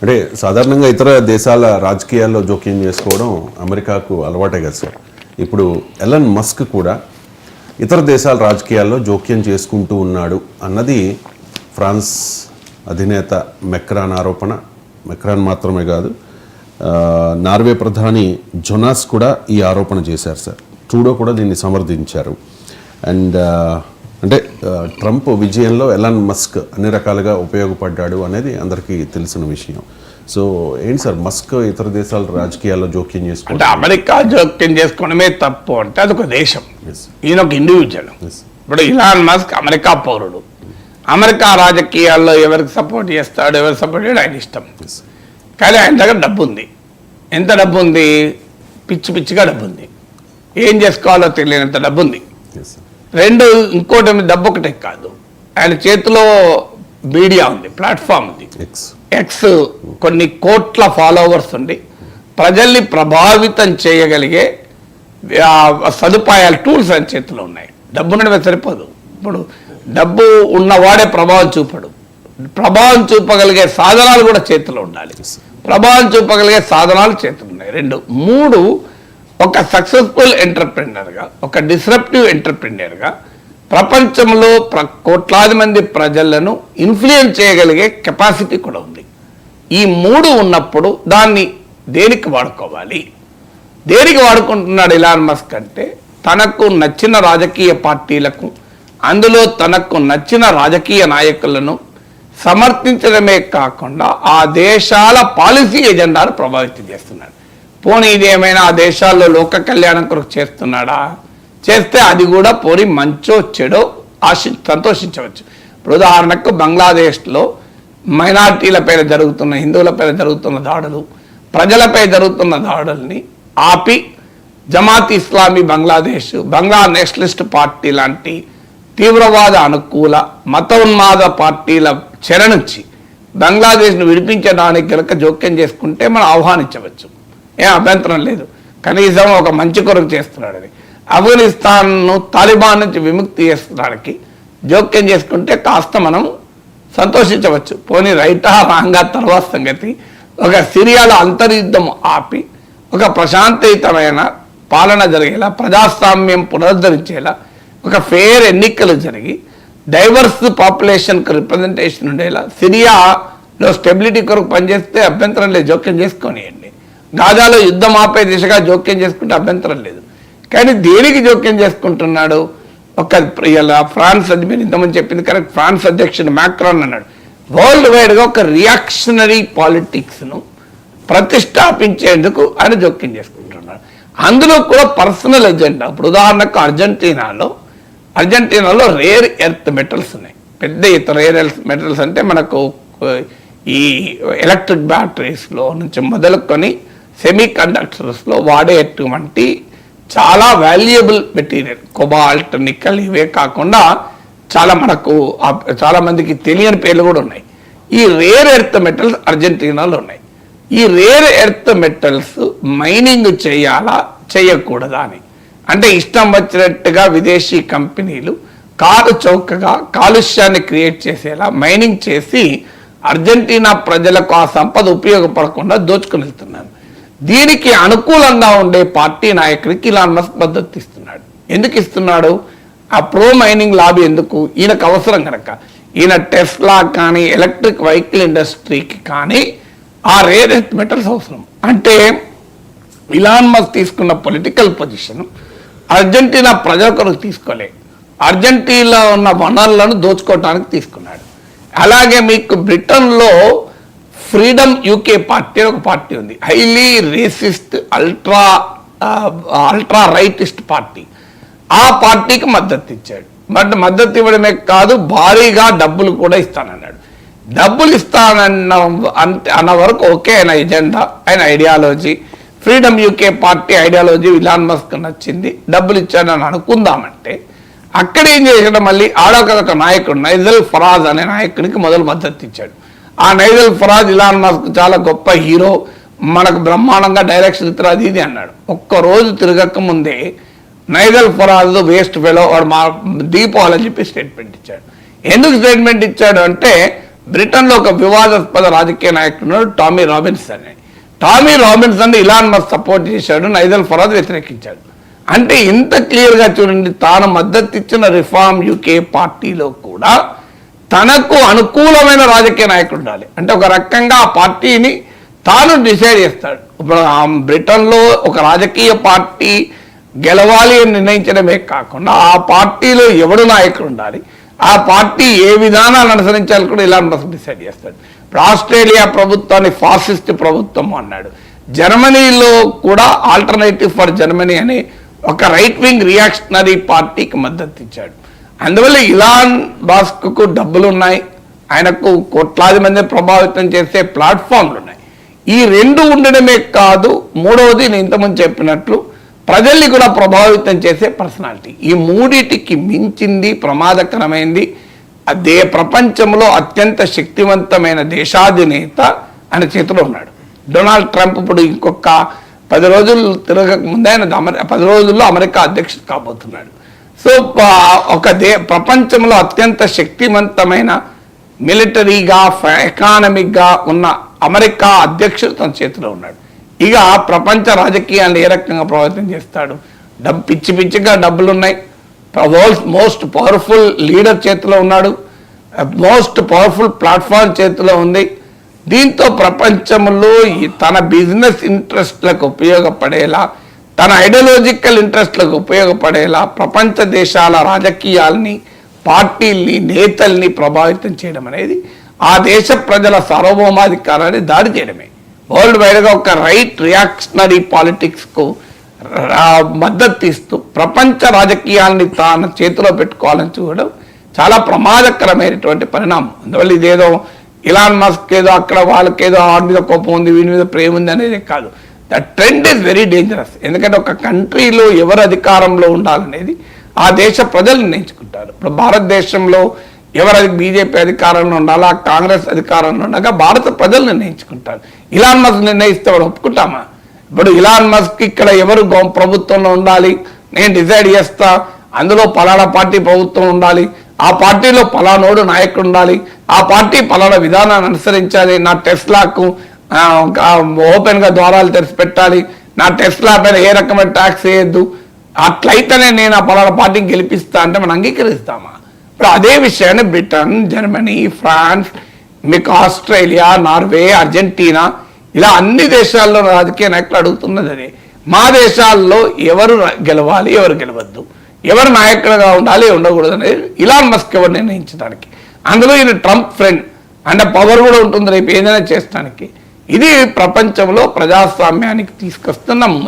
అంటే సాధారణంగా ఇతర దేశాల రాజకీయాల్లో జోక్యం చేసుకోవడం అమెరికాకు అలవాటే కదా సార్. ఇప్పుడు ఎలన్ మస్క్ కూడా ఇతర దేశాల రాజకీయాల్లో జోక్యం చేసుకుంటూ ఉన్నాడు అన్నది ఫ్రాన్స్ అధినేత మెక్రాన్ ఆరోపణ. మెక్రాన్ మాత్రమే కాదు, నార్వే ప్రధాని జొనాస్ కూడా ఈ ఆరోపణ చేశారు సార్. ట్రూడో కూడా దీన్ని సమర్థించారు. అండ్ అంటే ట్రంప్ విజయంలో ఎలన్ మస్క్ అన్ని రకాలుగా ఉపయోగపడ్డాడు అనేది అందరికీ తెలిసిన విషయం. సో ఏంటి సార్, మస్క్ ఇతర దేశాల రాజకీయాల్లో జోక్యం చేసుకోవడం? అంటే అమెరికా జోక్యం చేసుకోవడమే తప్పు అంటే అదొక దేశం, ఈయన ఒక ఇండివిజువల్. ఇప్పుడు ఇలాన్ మస్క్ అమెరికా పౌరుడు. అమెరికా రాజకీయాల్లో ఎవరికి సపోర్ట్ చేస్తాడు, ఎవరు సపోర్ట్ చేయడు ఆయన ఇష్టం. కానీ ఆయన దగ్గర డబ్బు ఉంది. ఎంత డబ్బు ఉంది? పిచ్చి పిచ్చిగా డబ్బు ఉంది. ఏం చేసుకోవాలో తెలియనంత డబ్బు ఉంది. రెండు, ఇంకోటి డబ్బు ఒకటే కాదు, ఆయన చేతిలో మీడియా ఉంది, ప్లాట్ఫామ్ ఉంది, ఎక్స్, కొన్ని కోట్ల ఫాలోవర్స్ ఉండి ప్రజల్ని ప్రభావితం చేయగలిగే సదుపాయాలు, టూల్స్ ఆయన చేతిలో ఉన్నాయి. డబ్బు ఉండడమే సరిపోదు. ఇప్పుడు డబ్బు ఉన్నవాడే ప్రభావం చూపడు. ప్రభావం చూపగలిగే సాధనాలు కూడా చేతిలో ఉండాలి. ప్రభావం చూపగలిగే సాధనాలు చేతులు ఉన్నాయి. రెండు, మూడు, ఒక సక్సెస్ఫుల్ ఎంటర్ప్రెన్యూర్గా, ఒక డిస్రప్టివ్ ఎంటర్ప్రెన్యూర్గా ప్రపంచంలో కోట్లాది మంది ప్రజలను ఇన్ఫ్లుయెన్స్ చేయగలిగే కెపాసిటీ కూడా ఉంది. ఈ మూడు ఉన్నప్పుడు దాన్ని దేనికి వాడుకోవాలి? దేనికి వాడుకుంటున్నాడు ఇలాన్ మస్క్ అంటే, తనకు నచ్చిన రాజకీయ పార్టీలకు, అందులో తనకు నచ్చిన రాజకీయ నాయకులను సమర్థించడమే కాకుండా ఆ దేశాల పాలసీ ఎజెండాను ప్రభావితం చేస్తున్నాడు. పోనీ ఇది ఏమైనా ఆ దేశాల్లో లోక కళ్యాణం కొరకు చేస్తున్నాడా? చేస్తే అది కూడా పోనీ మంచో చెడో సంతోషించవచ్చు. ఇప్పుడు ఉదాహరణకు బంగ్లాదేశ్లో మైనార్టీలపై జరుగుతున్న, హిందువులపై జరుగుతున్న దాడులు, ప్రజలపై జరుగుతున్న దాడుల్ని ఆపి జమాత్ ఇస్లామీ బంగ్లాదేశ్, బంగ్లా నేషనలిస్ట్ పార్టీ లాంటి తీవ్రవాద అనుకూల మతోన్మాద పార్టీల చెర నుంచి బంగ్లాదేశ్ను విడిపించడానికి కనుక జోక్యం చేసుకుంటే మనం ఆహ్వానించవచ్చు, ఏం అభ్యంతరం లేదు. కనీసం ఒక మంచి కొరకు చేస్తున్నాడు అది. ఆఫ్ఘనిస్తాన్ను తాలిబాన్ నుంచి విముక్తి చేసడానికి జోక్యం చేసుకుంటే కాస్త మనం సంతోషించవచ్చు. పోనీ రైటా రాంగా తర్వాత సంగతి. ఒక సిరియాలో అంతర్యుద్ధం ఆపి ఒక ప్రశాంతయుతమైన పాలన జరిగేలా, ప్రజాస్వామ్యం పునరుద్ధరించేలా, ఒక ఫెయిర్ ఎన్నికలు జరిగి డైవర్స్ పాపులేషన్కు రిప్రజెంటేషన్ ఉండేలా సిరియాలో స్టెబిలిటీ కొరకు పనిచేస్తే అభ్యంతరం లేదు, జోక్యం చేసుకొనియండి. గాజాలో యుద్ధం ఆపే దిశగా జోక్యం చేసుకుంటే అభ్యంతరం లేదు. కానీ దేనికి జోక్యం చేసుకుంటున్నాడు? ఒక ఫ్రాన్స్, అది మీరు ఇంతమంది చెప్పింది కరెక్ట్, ఫ్రాన్స్ అధ్యక్షుడు మ్యాక్రాన్ అన్నాడు, వరల్డ్ వైడ్గా ఒక రియాక్షనరీ పాలిటిక్స్ను ప్రతిష్టాపించేందుకు ఆయన జోక్యం చేసుకుంటున్నాడు. అందులో కూడా పర్సనల్ ఎజెండా. ఇప్పుడు ఉదాహరణకు అర్జెంటీనాలో రేర్ ఎర్త్ మెటల్స్ ఉన్నాయి. పెద్ద రేర్ ఎర్త్ మెటల్స్ అంటే మనకు ఈ ఎలక్ట్రిక్ బ్యాటరీస్లో నుంచి మొదలుకొని సెమీ కండక్టర్స్లో వాడేటువంటి చాలా వాల్యుయబుల్ మెటీరియల్, కొబాల్ట్, నికెల్, ఇవే కాకుండా చాలా మందికి తెలియని పేర్లు కూడా ఉన్నాయి. ఈ రేర్ ఎర్త్ మెటల్స్ అర్జెంటీనాలో ఉన్నాయి. ఈ రేర్ ఎర్త్ మెటల్స్ మైనింగ్ చేయాలా చేయకూడదా అని, అంటే ఇష్టం వచ్చినట్టుగా విదేశీ కంపెనీలు కారు చౌకగా కాలుష్యాన్ని క్రియేట్ చేసేలా మైనింగ్ చేసి అర్జెంటీనా ప్రజలకు ఆ సంపద ఉపయోగపడకుండా దోచుకుని వెళ్తున్నారు. దీనికి అనుకూలంగా ఉండే పార్టీ నాయకుడికి ఇలాన్ మస్క్ మద్దతు ఇస్తున్నాడు. ఎందుకు ఇస్తున్నాడు? ఆ ప్రో మైనింగ్ లాబీ ఎందుకు? ఈయనకు అవసరం కనుక. ఈయన టెస్లా కానీ ఎలక్ట్రిక్ వెహికల్ ఇండస్ట్రీకి కానీ ఆ రేర్ ఎర్త్ మెటల్స్ అవసరం. అంటే ఇలాన్ మస్క్ తీసుకున్న పొలిటికల్ పొజిషన్ అర్జెంటీనా ప్రజల కొరకు తీసుకోలే, అర్జెంటీనాలో ఉన్న వనరులను దోచుకోవడానికి తీసుకున్నాడు. అలాగే మీకు బ్రిటన్లో ఫ్రీడమ్ యూకే పార్టీ అని ఒక పార్టీ ఉంది, highly racist ultra rightist party. ఆ పార్టీకి మద్దతు ఇచ్చాడు. బట్ మద్దతు ఇవ్వడమే కాదు, భారీగా డబ్బులు కూడా ఇస్తానన్నాడు. డబ్బులు అన్న వరకు ఓకే, ఆయన ఎజెండా, ఆయన ideology, freedom UK party ideology Elon Musk నచ్చింది, డబ్బులు ఇచ్చాడని అనుకుందామంటే అక్కడ ఏం చేశాడు? మళ్ళీ ఆడొక నాయకుడు నైజల్ ఫరాజ్ అనే నాయకుడికి మొదలు మద్దతు ఇచ్చాడు. ఆ నైజల్ ఫరాజ్ ఇలాన్ మస్క్ చాలా గొప్ప హీరో, మనకు బ్రహ్మాండంగా డైరెక్షన్ ఇస్తారు అది ఇది అన్నాడు. ఒక్కరోజు తిరగక ముందే నైజల్ ఫరాజ్ వేస్ట్ ఫెలో వాడు మా దీపావళి అని చెప్పి స్టేట్మెంట్ ఇచ్చాడు. ఎందుకు స్టేట్మెంట్ ఇచ్చాడు అంటే బ్రిటన్లో ఒక వివాదాస్పద రాజకీయ నాయకుడు ఉన్నాడు, టామీ రాబిన్సన్ అని. Tommy Robinson Elon Musk support చేశాడు, నైజల్ ఫరాజ్ వ్యతిరేకించాడు. అంటే ఇంత క్లియర్గా చూడండి, తాను మద్దతు ఇచ్చిన రిఫార్మ్ యూకే పార్టీలో కూడా తనకు అనుకూలమైన రాజకీయ నాయకుడు ఉండాలి. అంటే ఒక రకంగా ఆ పార్టీని తాను డిసైడ్ చేస్తాడు. ఇప్పుడు బ్రిటన్లో ఒక రాజకీయ పార్టీ గెలవాలి అని నిర్ణయించడమే కాకుండా ఆ పార్టీలో ఎవడు నాయకుడు ఉండాలి, ఆ పార్టీ ఏ విధానాలు అనుసరించాలి కూడా ఇలాన్ మస్క్ డిసైడ్ చేస్తాడు. ఇప్పుడు ఆస్ట్రేలియా ప్రభుత్వాన్ని ఫాసిస్ట్ ప్రభుత్వం అన్నాడు. జర్మనీలో కూడా ఆల్టర్నేటివ్ ఫర్ జర్మనీ అనే ఒక రైట్ వింగ్ రియాక్షనరీ పార్టీకి మద్దతు ఇచ్చాడు. అందువల్ల ఇలాన్ మస్క్కు డబ్బులు ఉన్నాయి, ఆయనకు కోట్లాది మంది ప్రభావితం చేసే ప్లాట్ఫామ్లు ఉన్నాయి. ఈ రెండు ఉండడమే కాదు, మూడవది నేను ఇంతకుముందు చెప్పినట్లు ప్రజల్ని కూడా ప్రభావితం చేసే పర్సనాలిటీ. ఈ మూడిటికి మించింది ప్రమాదకరమైంది అదే ప్రపంచంలో అత్యంత శక్తివంతమైన దేశాధినేత ఆయన చేతిలో ఉన్నాడు. డొనాల్డ్ ట్రంప్ ఇప్పుడు ఇంకొక 10 రోజులు తిరగక ముందే ఆయన 10 రోజుల్లో అమెరికా అధ్యక్షుడు కాబోతున్నాడు. సో ప్రపంచంలో అత్యంత శక్తివంతమైన మిలిటరీగా ఎకానమిక్గా ఉన్న అమెరికా అధ్యక్షుడు తన చేతిలో ఉన్నాడు. ఇక ప్రపంచ రాజకీయాన్ని ఏ రకంగా ప్రభావితం చేస్తాడు? పిచ్చి పిచ్చిగా డబ్బులు ఉన్నాయి, వరల్డ్స్ మోస్ట్ పవర్ఫుల్ లీడర్ చేతిలో ఉన్నాడు, మోస్ట్ పవర్ఫుల్ ప్లాట్ఫామ్ చేతిలో ఉంది. దీంతో ప్రపంచంలో తన బిజినెస్ ఇంట్రెస్ట్లకు ఉపయోగపడేలా, తన ఐడియాలజికల్ ఇంట్రెస్ట్లకు ఉపయోగపడేలా ప్రపంచ దేశాల రాజకీయాల్ని, పార్టీల్ని, నేతల్ని ప్రభావితం చేయడం అనేది ఆ దేశ ప్రజల సార్వభౌమాధికారాన్ని దాడి చేయడమే. వరల్డ్ వైడ్గా ఒక రైట్ రియాక్షనరీ పాలిటిక్స్కు మద్దతు ఇస్తూ ప్రపంచ రాజకీయాల్ని తాను చేతిలో పెట్టుకోవాలని చూడడం చాలా ప్రమాదకరమైనటువంటి పరిణామం. అందువల్ల ఇదేదో ఇలాన్ మస్క్ ఏదో అక్కడ వాళ్ళకేదో వాడి మీద కోపం ఉంది, వీని మీద ప్రేమ ఉంది అనేది కాదు. The trend is very dangerous. ఎందుకంటే ఒక కంట్రీలో ఎవరు అధికారంలో ఉండాలనేది ఆ దేశ ప్రజలు నిర్ణయించుకుంటారు. ఇప్పుడు భారతదేశంలో ఎవరు బీజేపీ అధికారంలో ఉండాలా, కాంగ్రెస్ అధికారంలో ఉండగా భారత ప్రజలు నిర్ణయించుకుంటారు. ఇలాన్ మస్క్ నిర్ణయిస్తే వాడు ఒప్పుకుంటామా? ఇప్పుడు ఇలాన్ మస్క్ ఇక్కడ ఎవరు ప్రభుత్వంలో ఉండాలి నేను డిసైడ్ చేస్తా, అందులో పలానా పార్టీ ప్రభుత్వం ఉండాలి, ఆ పార్టీలో పలానోడు నాయకుడు ఉండాలి, ఆ పార్టీ పలానా విధానాన్ని అనుసరించాలి, నా టెస్లాకు ఓపెన్గా ద్వారాలు తెరిచి పెట్టాలి, నా టెస్లా పైన ఏ రకమైన ట్యాక్స్ వేయద్దు, అట్లయితేనే నేను ఆ పలానా పార్టీని గెలిపిస్తా అంటే మనం అంగీకరిస్తామా? ఇప్పుడు అదే విషయాన్ని బ్రిటన్, జర్మనీ, ఫ్రాన్స్, మీకు ఆస్ట్రేలియా, నార్వే, అర్జెంటీనా ఇలా అన్ని దేశాల్లో రాజకీయ నాయకులు అడుగుతున్నది అదే. మా దేశాల్లో ఎవరు గెలవాలి, ఎవరు గెలవద్దు, ఎవరు నాయకులుగా ఉండాలి, ఉండకూడదు అనేది ఇలాన్ మస్క్ ఎవరు నిర్ణయించడానికి. అందులో ఈయన ట్రంప్ ఫ్రెండ్ అంటే పవర్ కూడా ఉంటుంది రేపు ఏదైనా చేసడానికి. ఇది ప్రపంచంలో ప్రజాస్వామ్యానికి తీసుకొస్తున్న